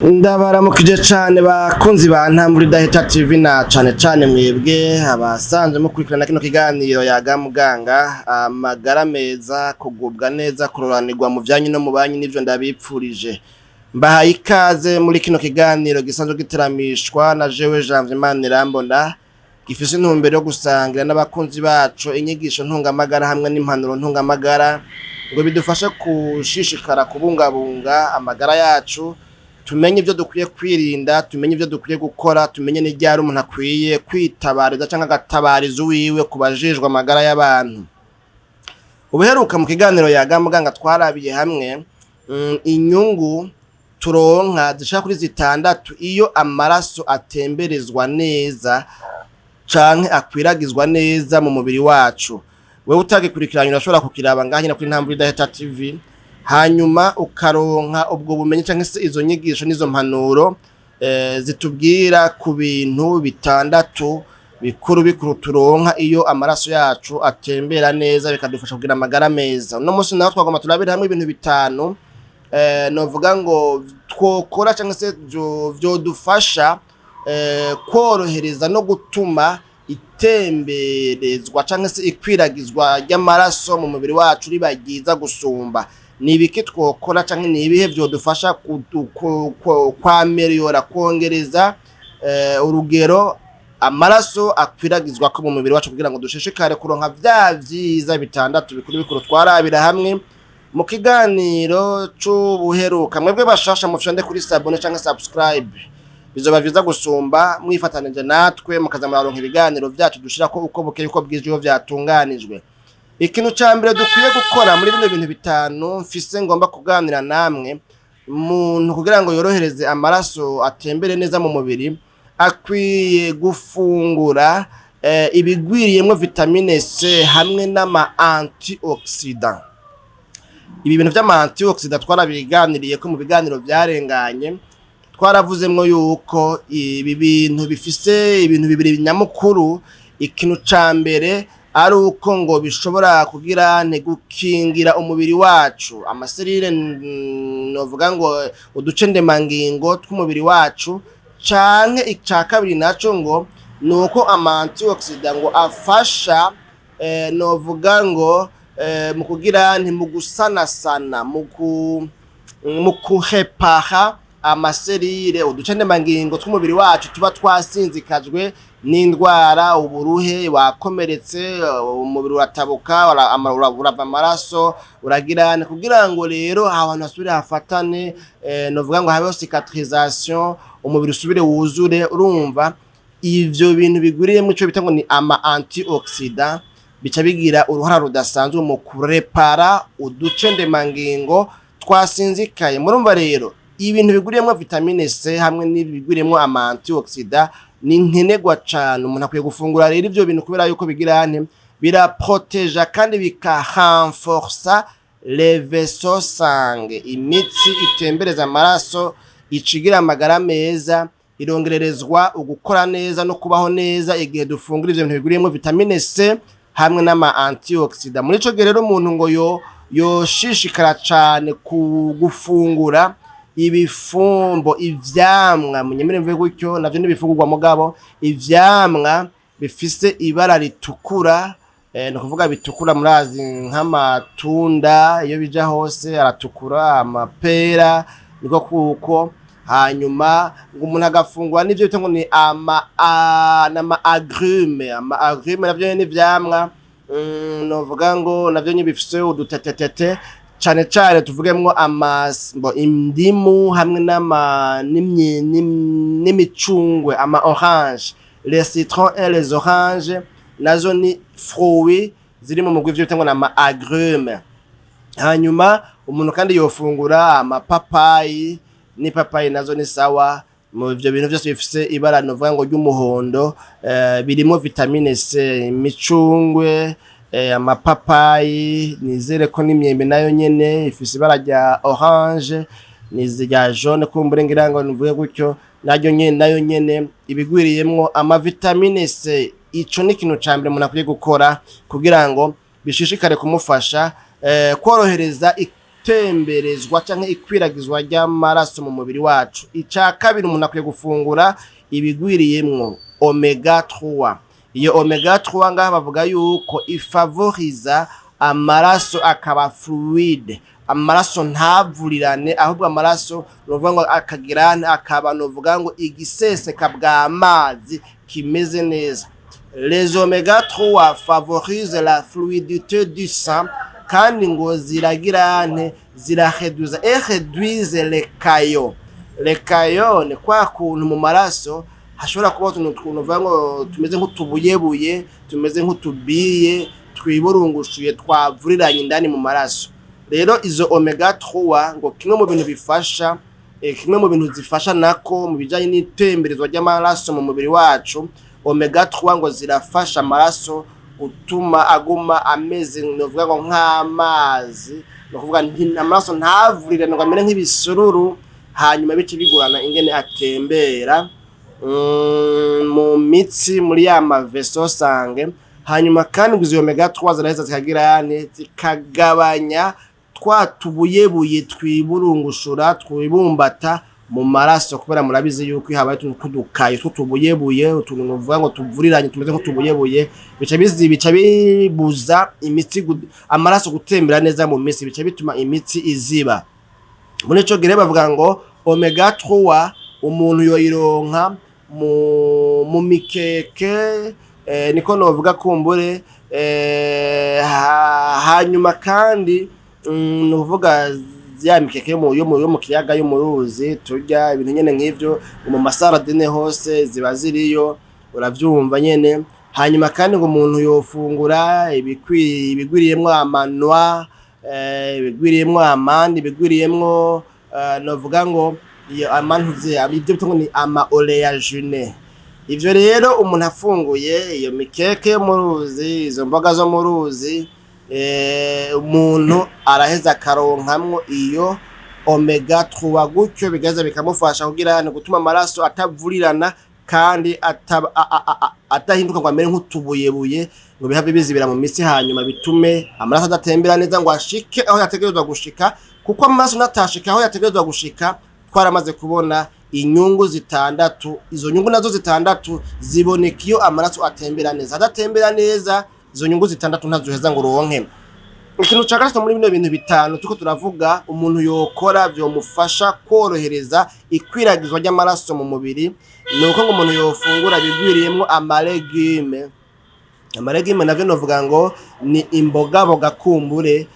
Ndabaramukije cane bakunzi ba Ntambwe Idahita TV na cane mwebwe abasanzwe mukurikirana kino kiganiro yaga muganga amagara meza kugubwa neza kuroranirwa mu vyanyu no mu banyu nivyo ndabipfurije. Mbahaye ikaze muri kino kiganiro gisanzwe giteramishwa na jewe Janvier Manirambona gifise intumbero yo gusangira n'abakunzi bacu inyigisho ntungamagara hamwe n'impanuro ntungamagara ngo bidufashe kushishikara kubungabunga amagara yacu. Tumenye ivyo dukwiye kwirinda, tumenye ivyo dukwiye gukora, tumenye n'iryari umuntu akwiye kwitabariza canke agatabariza uwiwe kubajejwe amagara y'abantu. Ubuheruka mu kiganiro yaga muganga twarabiye hamwe inyungu turonka zishaka kuri zitandatu iyo amaraso atemberezwa neza canke akwiragizwa neza mu mubiri wacu. Wewe utagikurikiranye urashobora kukiraba ngaho kuri Ntambwe Idahita TV. Hanyuma ukaronka ubwo bumenyi canke se izo nyigisho nizo mpanuro zitubwira ku bintu bitandatu bikuru turonka iyo amaraso yacu atembera neza bikadufasha kugira amagara meza. No musi naho twagomba turabira hamwe ibintu bitanu novuga ngo twokora canke se vyo dufasha korohereza no gutuma itemberezwa canke se ikwiragizwa ry'amaraso mu mubiri wacu ribagiza gusumba. Nibiki twokora canke nibihe vyo dufasha kwameliora kongereza urugero amaraso akwiragizwa ko mu mubiri wacu kugira ngo dushishikare kuronka vya vyiza bitandatu bikuru twarabira hamwe mu kiganiro c'ubuheruka. Mwebwe bashasha mufyonde kuri sabone canke subscribe bizoba vyiza gusumba mwifatanije natwe mukaza muraronka ibiganiro vyacu dushira ko uko bukeye uko bwije vyatunganijwe. Ikintu cambere dukwiye gukora muri bino bintu bitanu mfise ngomba kuganira namwe umuntu kugira ngo yorohereze amaraso atembere neza mu mubiri akwiye gufungura ibigwiriyemwo vitamine C hamwe n'ama antioxidant. Ibi bintu vy'ama antioxidant twarabiganiriye ko mu biganiro vyarenganye twaravuzemwo yuko ibi bintu bifise ibintu bibiri nyamukuru. Ikintu cambere ari uko ngo bishobora kugira gukingira umubiri wacu amaserire novuga ngo uduce ndemangingo tw'umubiri wacu canke ica kabiri naco ngo nuko ama antioxidant ngo afasha novuga ngo mu kugira mu gusanasana mu kuhepara amaserire uduce ndemangingo tw'umubiri wacu tuba twasinzikajwe n'indwara uburuhe wakomeretse umubiri uratabuka urava amaraso uragirana kugira ngo rero abantu basubire hafatane novuga ngo habeho cicatrisation umubiri usubire wuzure. Urumva ivyo bintu bigwiriyemo ico bita ngo ni ama antioxidant bica bigira uruhara rudasanzwe mu kurepara uduce ndemangingo twasinzikaye. Murumva rero ibintu biguriyemo vitamine C hamwe n'ibiguriyemo ama antioxidant ni nkenerwa cyane. Umuntu akwiye gufungura rero ivyo bintu kubera yuko biraproteja kandi bikarenforcer les vaisseaux sanguins, imitsi itembereza amaraso icigira amagara meza irongererezwa ugukora neza no kubaho neza igihe dufungura ivyo bintu biguriyemo vitamine C hamwe n'ama antioxidant. Muri ico gihe rero umuntu ngo yoshishikara cyane kugufungura ibifumbo ivyamwa munyemere mvuye gutyo navyo nibifungurwa mugabo ivyamwa bifise ibara ritukura no kuvuga bitukura murazi nk'amatunda iyo bija hose aratukura amapera niko kuko. Hanyuma ngo umuntu agafungura n'ivyo bita ngo ni ama agrume navyo ni ivyamwa novuga ngo navyo nyibifise udutetetete cane tuvugemwo indimu hamwe n'imicungwe ama orange, les citrons et les oranges nazo ni fruits ziri mu mugwi vy'ibitangwa na agrume. Hanyuma umuntu kandi yofungura amapapayi n'ipapayi nazo ni sawa mu ivyo bintu vyose bifise ibara novuga ngo ry'umuhondo birimo vitamine C. Imicungwe amapapayi nizere ko n'imyembe nayo nyene ifise ibara rya orange nizirya jaune kumbure ngira ngo nivuye gutyo nayo nyene ibigwiriyemwo ama vitamine C. Ico ni ikintu cambere umuntu akwiye gukora kugira ngo bishishikare kumufasha korohereza itemberezwa canke ikwiragizwa ry'amaraso mu mubiri wacu. Ica kabiri umuntu akwiye gufungura ibigwiriyemwo omega 3. Iyo omega 3 ngaha bavuga yuko ifavoriza amaraso akaba fluide, amaraso ntavurirane, ahubwo amaraso novuga ngo akagirane akaba novuga ngo igiseseka bw'amazi kimeze neza. Les oméga 3 favorisent la fluidité du sang kandi ngo ziragirane réduisent les caillots. Les caillots ni kwa kuntu mu maraso hashobora kuba utuntu novuga ngo tumeze nk'utubuyebuye, tumeze nk'utubiye twiburungushuye twavuriranye indani mu maraso. Rero izo omega 3 ngo kimwe mu bintu bifasha kimwe mu bintu zifasha nako mu bijanye n'itemberezwa ry'amaraso mu mubiri wacu, omega 3 ngo zirafasha amaraso gutuma aguma ameze novuga ngo nk'amazi, no kuvuga amaraso ntavurire ngo amere nk'ibisururu hanyuma bice bigorana ingene atembera mu mitsi muri ya maveso sange. Hanyuma kandi izo omega 3 ziraheza zikagirane zikagabanya twatubuyebuye twiburungushura twibumbata mu maraso, kubera murabizi yuko habaye tudukaye tutubuyebuye utuntu novuga ngo tuvuriranye tumeze nk'utubuyebuye bica bibuza imitsi amaraso gutembera neza mu mitsi, bica bituma imitsi iziba. Muri ico gihe bavuga ngo omega 3 umuntu yoyironka mu mikeke niko novuga kumbure. Hanyuma kandi novuga ya mikeke yo mu kiyaga yo mu ruzi turya ibintu nyene nk'ivyo mu masaradine hose ziba ziriyo, uravyumva nyene. Hanyuma kandi ngo umuntu yofungura ibigwiriyemwo amanwa, ibigwiriyemwo amande, ibigwiriyemwo novuga ngo iyo amantuze abivyo bitongo ni ama oléagineux. Ivyo rero umuntu afunguye iyo mikeke yo mu ruzi, izo mboga zo mu ruzi, umuntu araheza karonkamwo iyo omega 3 gutyo bigaza bikamufasha kugira gutuma amaraso atavurirana kandi atahinduka ngo amere nk'utubuyebuye ngo bihave bizibira mu mitsi, hanyuma bitume amaraso adatembera neza ngo ashike aho yategerezwa gushika, kuko amaraso natashika aho yategerezwa gushika twaramaze kubona inyungu zitandatu. Izo nyungu nazo zitandatu ziboneka iyo amaraso atembera neza. Adatembera neza izo nyungu zitandatu ntazoheza ngo ronke. Ikintu cyagatatu muri bino bintu bitanu tuko turavuga umuntu yokora byo mufasha korohereza ikwiragizwa ry'amaraso mu mubiri, nuko ngo umuntu yofungura bigwiriyemwo amaregume. Amaregume navyo novuga ngo ni imboga kumbure.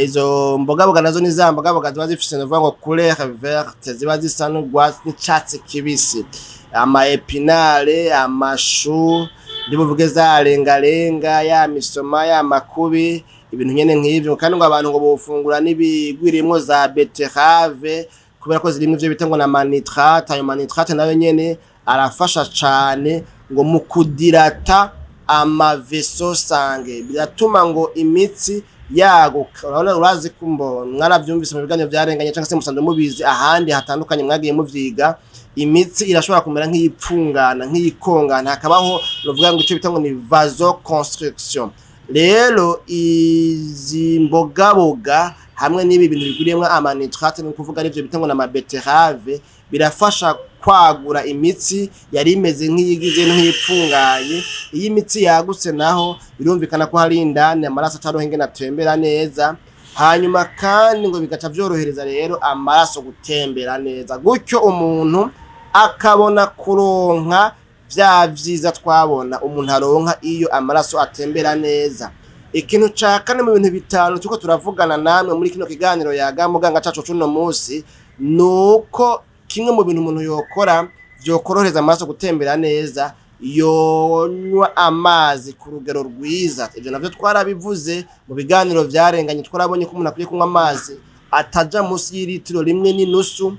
Izo mboga nazo ni za mboga ziba zifise novuga ngo couleur verte, ziba zisa n'icatsi kibisi. Ama epinare, amashu, ndibuvuge za lengalenga, ya misoma, ya makubi, ibintu nyene nk'ivyo. Kandi ngo abantu ngo bofungura n'ibigwiriyemwo za beterave kubera ko zirimo ivyo bita ngo na manitrate. Ayo manitrate nayo nyene arafasha cane ngo mu kudirata amaveso sange, biratuma ngo imitsi yaguka. Urabona urazi kumbo mwaravyumvise mu biganyo byarenganye cyangwa se musanzwe mubizi ahandi hatandukanye mwagiye muvyiga, imitsi irashobora kumera nk'ipfungana nk'ikongana, hakabaho novuga ngo ico bita ngo ni vasoconstriction. Rero izi mboga hamwe n'ibi bintu biguriyemwo amanitrate no kuvuga arivyo bita ngo na beterave birafasha kwagura imitsi yari imeze nk'iyigize nk'ipfunganye. Iyi imitsi yagutse naho birumvikana ko hari indani amaraso atarohenge natembera neza, hanyuma kandi ngo bigaca vyorohereza rero amaraso gutembera neza, gutyo umuntu akabona kuronka vya vyiza twabona umuntu aronka iyo amaraso atembera neza. Ikintu ca kane mu bintu bitanu tuko turavugana namwe muri kino kiganiro yaga muganga cacu cuno munsi, nuko kimwe mu bintu umuntu yokora vyokorohereza amaraso gutembera neza, yonywa amazi ku rugero rwiza. Ivyo navyo twarabivuze mu biganiro vyarenganye, twarabonye ko umuntu akwiye kunywa amazi ataja musi y'ilitiro 1.5,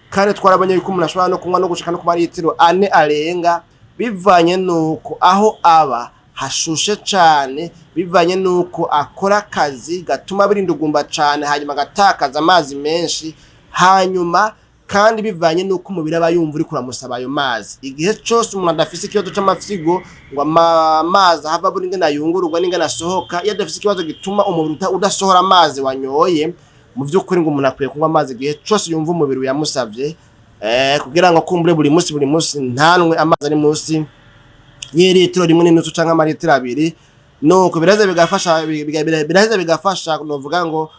kandi twarabonye ko umuntu ashobora no kunywa no gushika no ku litiro 4 arenga, bivanye nuko aho aba hashushe cane, bivanye nuko akora akazi gatuma birindugumba cane hanyuma gatakaza amazi menshi, hanyuma kandi bivanye nuko umubiri aba yumva uri kuramusaba ayo mazi. Igihe cyose umuntu adafise ikibazo c'amafyigo ngo amazi hava buri ngene ayungururwa n'ingene asohoka, iyo adafise ikibazo gituma umubiri udasohora amazi wanyoye, mu by'ukuri ngo umuntu akwiye kunywa amazi igihe cyose yumva umubiri uyamusavye kugira ngo kumbure buri munsi ntanwe amazi ari munsi y'ilitiro rimwe n'inusu canke amalitiro 2 nuko biraheza bigafasha novuga ngo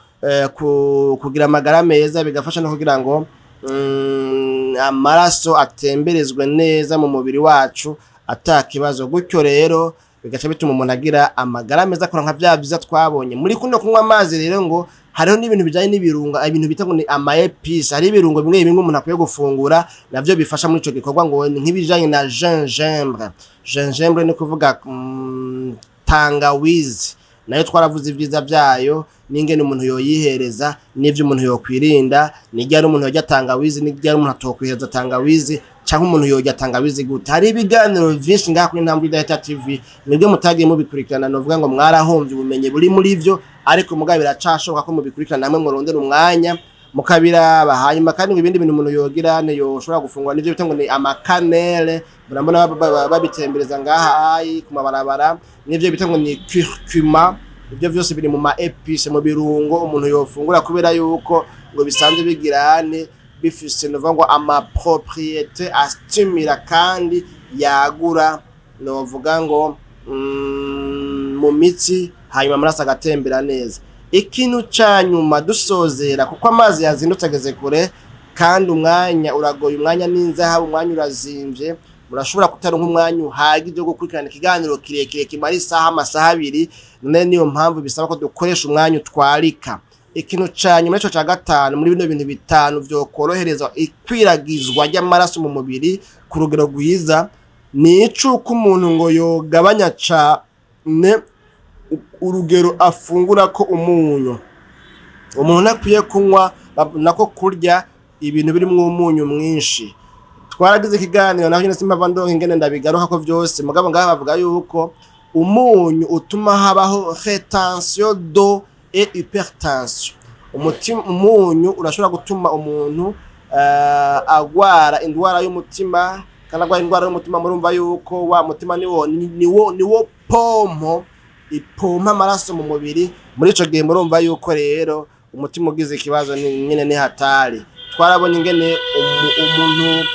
kugira amagara meza, bigafasha no kugira ngo amaraso atemberezwe neza mu mubiri wacu atakibazo. Gutyo rero bigaca bituma umuntu agira amagara meza akora nka bya byiza twabonye muri kuno kunywa amazi. Rero ngo hariho n'ibintu bijanye n'ibirungo, ibintu bita ngo ni amaepice, hari ibirungo bimwe umuntu akwiye gufungura navyo bifasha muri ico gikorwa, ngo nk'ibijanye na gingembre ni kuvuga tangawizi, nayo twaravuze ibyiza byayo n'ingene umuntu yoyihereza n'ivyo umuntu yokwirinda, n'iryari umuntu yojya tangawizi n'iryari umuntu atokwihereza tangawizi cyangwa umuntu yojya tangawizi gute. Hari ibiganiro vyinshi ngaha kuri Ntambwe Data TV nibwo mutagiye mubikurikirana, novuga ngo mwarahomvye ubumenyi buri muri vyo, ariko mugabo biracashoboka ko mubikurikirana namwe murondera umwanya mukabiraba. Hanyuma kandi ibindi bintu umuntu yogira ne yoshobora gufungura nivyo bita ngo ni amakanele, murabona babitembereza ngaha ku mabarabara, nivyo bita ngo ni curcuma. Ibyo byose biri mu maepice, mu birungo umuntu yofungura kubera yuko ngo bisanzwe bigirane bifise novuga ama propriété astimira kandi yagura, novuga ngo mu mitsi, hanyuma amaraso agatembera neza. Ikintu cyanyuma dusozera, kuko amazi yazindutse ageze kure kandi umwanya uragoye, umwanya n'inzahabu, umwanya urazimvye, murashobora kutaronka umwanya uhagije wo gukurikirana ikiganiro kirekire kimara amasaha 2. None niyo mpamvu bisaba ko dukoresha umwanya utwarika. Ikintu cyanyuma cyo ca gatanu muri bino bintu bitanu byo korohereza ikwiragizwa ry'amaraso mu mubiri ku rugero rwiza, ni icuko umuntu ngo yogabanya cane urugero afungura ko umunyu. Umuntu nakwiye kunywa nako kurya ibintu birimo umunyu mwinshi. Twaragize ikiganiro naho nyine simva ndonke ingene ndabigaruka ko byose, mugabo ngaha bavuga yuko umunyu utuma habaho rétention d'eau et hypertension. Umunyu urashobora gutuma umuntu agwara indwara y'umutima, kana agwara indwara y'umutima. Murumva yuko wa mutima niwo pompo ipompa amaraso mu mubiri. Muri ico gihe murumva yuko rero umutima ugize ikibazo nyine ni hatari. Twarabonye ingene umuntu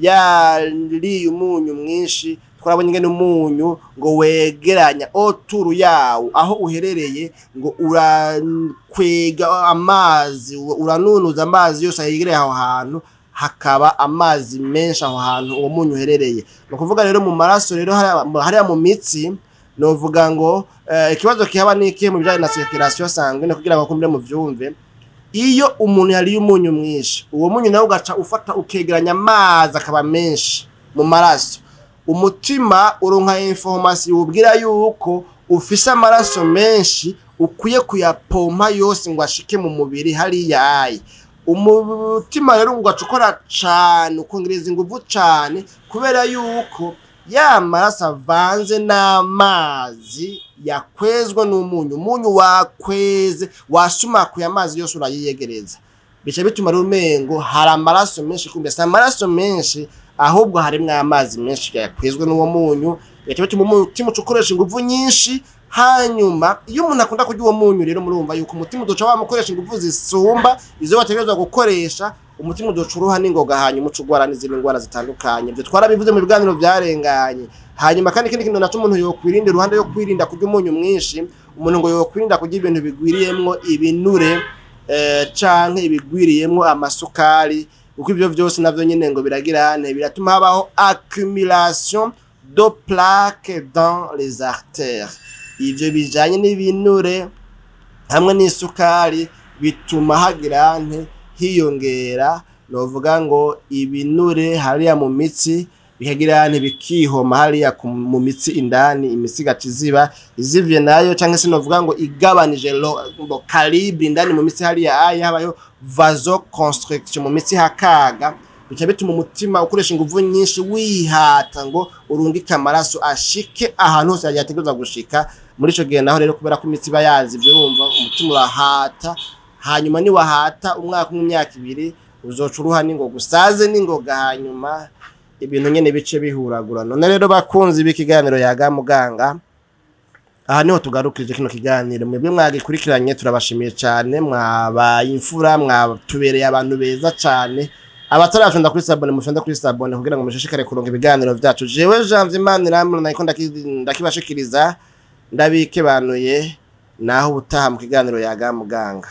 yari umunyu mwinshi, twarabonye ingene umunyu ngo wegeranya oturu yawo aho uherereye, ngo urakwega amazi, uranunuza amazi yose yegereye aho hantu, hakaba amazi menshi aho hantu uwo munyu uherereye. No kuvuga rero mu maraso rero hariya mu mitsi, novuga ngo ikibazo kihaba niki mu bijanye na circulation sanguine, kugira ngo kumbe mu vyumve. Iyo umuntu yari umunyu mwinshi, uwo munyu nawe ugaca ufata ukegeranya amazi akaba menshi mu maraso, umutima uronka information ubwira yuko ufise amaraso menshi, ukwiye kuyapompa yose ngo ashike mu mubiri hariya ayi. Umutima rero ugaca ukora cane, ukongereza inguvu cane, kubera yuko ya maraso avanze n'amazi yakwezwa n'umunyu. Umunyu wakweze wasumakuye amazi yose urayiyegereza, bice bituma rumengo hari amaraso menshi, kumbe sa amaraso menshi ahubwo harimo amazi menshi yakwezwe n'uwo munyu. Bice bituma umutima ukoresha inguvu nyinshi. Hanyuma iyo umuntu akunda kurya uwo munyu rero murumva yuko umutima udoca wamukoresha inguvu zisumba izo wategerezwa gukoresha, umutima udoca uruha n'ingoga, hanyuma ucugwara n'izindi ndwara zitandukanye. Byo twarabivuze mu biganiro byarenganye. Hanyuma kandi ikindi kintu naco umuntu yokwirinda, ruhande yo kwirinda kurya umunyu mwinshi, umuntu ngo yokwirinda kurya ibintu bigwiriyemwo ibinure canke ibigwiriyemwo amasukari, uko ibyo byose navyo nyine ngo biragirane, biratuma habaho accumulation de plaques dans les artères. Ivyo bijanye n'ibinure hamwe n'isukari bituma hagirane hiyongera, novuga ngo ibinure hariya mu mitsi bikagirane bikihoma hariya mu mitsi indani, imitsi gaciziba izivye nayo, canke se novuga ngo igabanije lo calibre indani mu mitsi hariya aya, habayo vasoconstriction mu mitsi hakaga, bica bituma umutima ukoresha inguvu nyinshi wihata ngo urungike amaraso ashike ahantu hose yategerezwa gushika. Muri ico gihe naho rero kubera ko imitsi bayazi ibyo urumva umutima urahata, hanyuma ni wahata umwaka n'imyaka 2 uzoca uruha n'ingoga, usaze n'ingoga, hanyuma ibintu nyene bice bihuragura. None rero bakunzi b'ikiganiro Yaga Muganga, aha niho tugarukije kino kiganiro mwebwe mwagikurikiranye turabashimiye cyane mwabaye imfura mwatubereye abantu beza cyane abatarafenda kuri sabone mufenda kuri sabone kugira ngo mushishikare kuronka ibiganiro byacu jewe Janvier Manirambona nako ndakibashikiriza ndabike banuye naho ubutaha mu kiganiro yaga muganga.